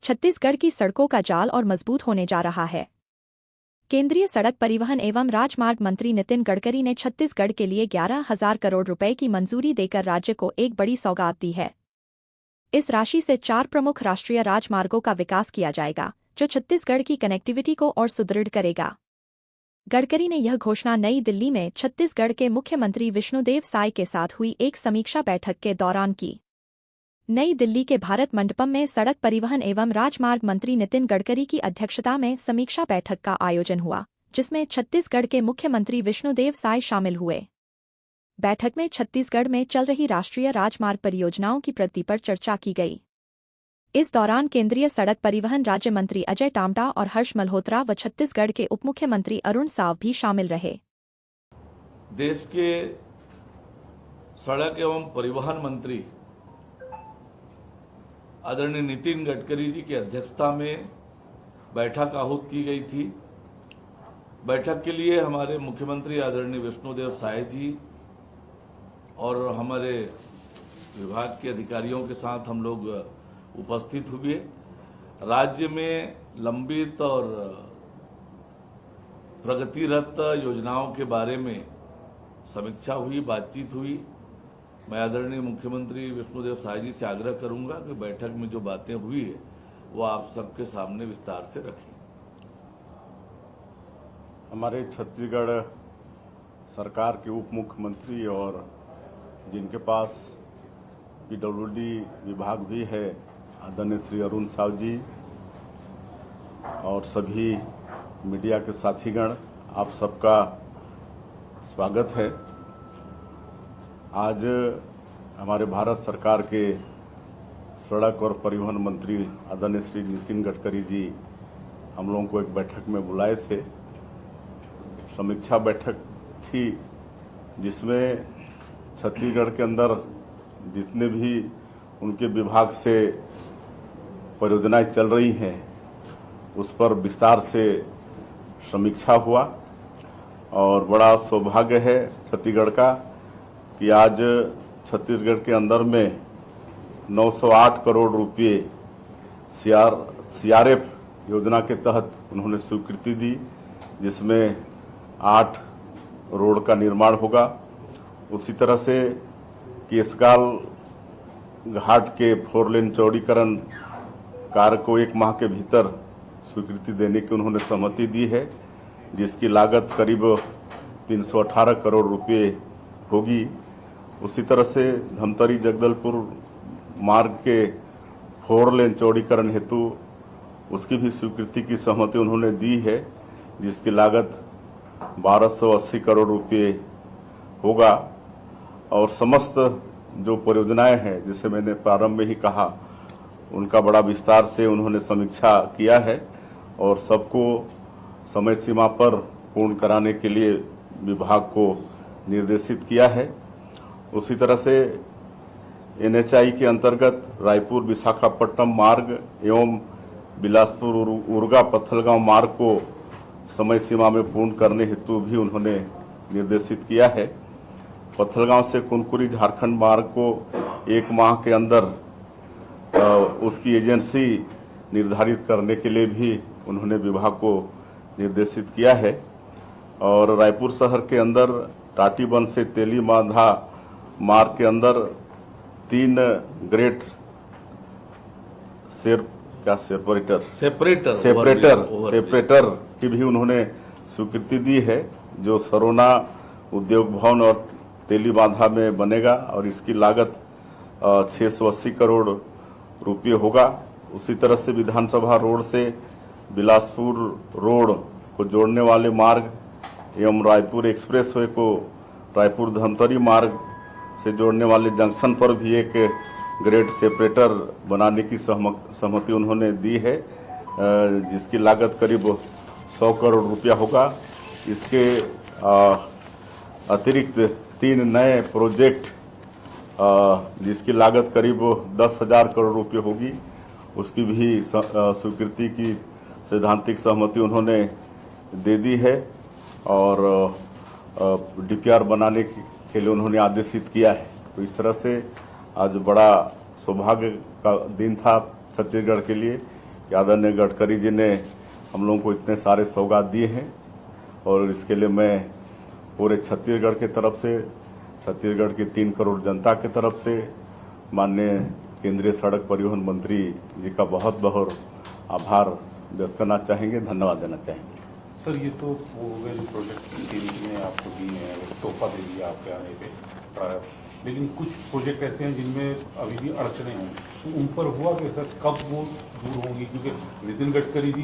छत्तीसगढ़ की सड़कों का जाल और मजबूत होने जा रहा है। केंद्रीय सड़क परिवहन एवं राजमार्ग मंत्री नितिन गडकरी ने छत्तीसगढ़ के लिए 11,000 करोड़ रुपए की मंजूरी देकर राज्य को एक बड़ी सौगात दी है। इस राशि से 4 प्रमुख राष्ट्रीय राजमार्गों का विकास किया जाएगा, जो छत्तीसगढ़ की कनेक्टिविटी को और सुदृढ़ करेगा। गडकरी ने यह घोषणा नई दिल्ली में छत्तीसगढ़ के मुख्यमंत्री विष्णुदेव साय के साथ हुई एक समीक्षा बैठक के दौरान की। नई दिल्ली के भारत मंडपम में सड़क परिवहन एवं राजमार्ग मंत्री नितिन गडकरी की अध्यक्षता में समीक्षा बैठक का आयोजन हुआ, जिसमें छत्तीसगढ़ के मुख्यमंत्री विष्णुदेव साय शामिल हुए। बैठक में छत्तीसगढ़ में चल रही राष्ट्रीय राजमार्ग परियोजनाओं की प्रगति पर चर्चा की गई। इस दौरान केंद्रीय सड़क परिवहन राज्य मंत्री अजय टामटा और हर्ष मल्होत्रा व छत्तीसगढ़ के उप मुख्यमंत्री अरुण साव भी शामिल रहे। देश के सड़क एवं परिवहन मंत्री आदरणीय नितिन गडकरी जी की अध्यक्षता में बैठक आहूत की गई थी। बैठक के लिए हमारे मुख्यमंत्री आदरणीय विष्णुदेव साय जी और हमारे विभाग के अधिकारियों के साथ हम लोग उपस्थित हुए। राज्य में लंबित और प्रगतिरत योजनाओं के बारे में समीक्षा हुई, बातचीत हुई। मैं आदरणीय मुख्यमंत्री विष्णुदेव साय जी से आग्रह करूंगा कि बैठक में जो बातें हुई है वो आप सबके सामने विस्तार से रखें। हमारे छत्तीसगढ़ सरकार के उप मुख्यमंत्री और जिनके पास पीडब्ल्यूडी विभाग भी है, आदरणीय श्री अरुण साव जी और सभी मीडिया के साथीगण, आप सबका स्वागत है। आज हमारे भारत सरकार के सड़क और परिवहन मंत्री आदरणीय श्री नितिन गडकरी जी हम लोगों को एक बैठक में बुलाए थे। समीक्षा बैठक थी जिसमें छत्तीसगढ़ के अंदर जितने भी उनके विभाग से परियोजनाएं चल रही हैं उस पर विस्तार से समीक्षा हुआ। और बड़ा सौभाग्य है छत्तीसगढ़ का कि आज छत्तीसगढ़ के अंदर में 908 करोड़ रुपए सीआरएफ योजना के तहत उन्होंने स्वीकृति दी, जिसमें 8 रोड का निर्माण होगा। उसी तरह से केसगाल घाट के 4 लेन चौड़ीकरण कार्य को 1 माह के भीतर स्वीकृति देने की उन्होंने सहमति दी है, जिसकी लागत करीब 318 करोड़ रुपए होगी। उसी तरह से धमतरी जगदलपुर मार्ग के 4 लेन चौड़ीकरण हेतु उसकी भी स्वीकृति की सहमति उन्होंने दी है, जिसकी लागत 1280 करोड़ रुपए होगा। और समस्त जो परियोजनाएं हैं, जिसे मैंने प्रारंभ में ही कहा, उनका बड़ा विस्तार से उन्होंने समीक्षा किया है और सबको समय सीमा पर पूर्ण कराने के लिए विभाग को निर्देशित किया है। उसी तरह से एनएचआई के अंतर्गत रायपुर विशाखापट्टनम मार्ग एवं बिलासपुर उरगा पत्थलगांव मार्ग को समय सीमा में पूर्ण करने हेतु भी उन्होंने निर्देशित किया है। पत्थलगांव से कुनकुरी झारखंड मार्ग को 1 माह के अंदर उसकी एजेंसी निर्धारित करने के लिए भी उन्होंने विभाग को निर्देशित किया है। और रायपुर शहर के अंदर टाटीबंध से तेली बांधा मार्ग के अंदर 3 ग्रेट सेपरेटर की भी उन्होंने स्वीकृति दी है, जो सरोना उद्योग भवन और तेली बांधा में बनेगा और इसकी लागत 680 करोड़ रुपये होगा। उसी तरह से विधानसभा रोड से बिलासपुर रोड को जोड़ने वाले मार्ग एवं रायपुर एक्सप्रेसवे को रायपुर धमतरी मार्ग से जोड़ने वाले जंक्शन पर भी एक ग्रेड सेपरेटर बनाने की सहमति उन्होंने दी है, जिसकी लागत करीब 100 करोड़ रुपया होगा। इसके अतिरिक्त 3 नए प्रोजेक्ट जिसकी लागत करीब 10,000 करोड़ रुपये होगी, उसकी भी स्वीकृति की सैद्धांतिक सहमति उन्होंने दे दी है और डीपीआर बनाने के लिए उन्होंने आदेशित किया है। तो इस तरह से आज बड़ा सौभाग्य का दिन था छत्तीसगढ़ के लिए कि आदरणीय गडकरी जी ने हम लोगों को इतने सारे सौगात दिए हैं और इसके लिए मैं पूरे छत्तीसगढ़ की तरफ से, छत्तीसगढ़ की 3 करोड़ जनता की तरफ से माननीय केंद्रीय सड़क परिवहन मंत्री जी का बहुत बहुत आभार व्यक्त करना चाहेंगे, धन्यवाद देना चाहेंगे। सर, ये तो वो हो गए जो प्रोजेक्ट केंद्र ने आपको दिए हैं, तोहफा दे दिया आपके आने पे, लेकिन कुछ प्रोजेक्ट ऐसे हैं जिनमें अभी भी अड़चने हैं, तो उन पर हुआ कि सर कब वो दूर होंगी? क्योंकि नितिन गडकरी जी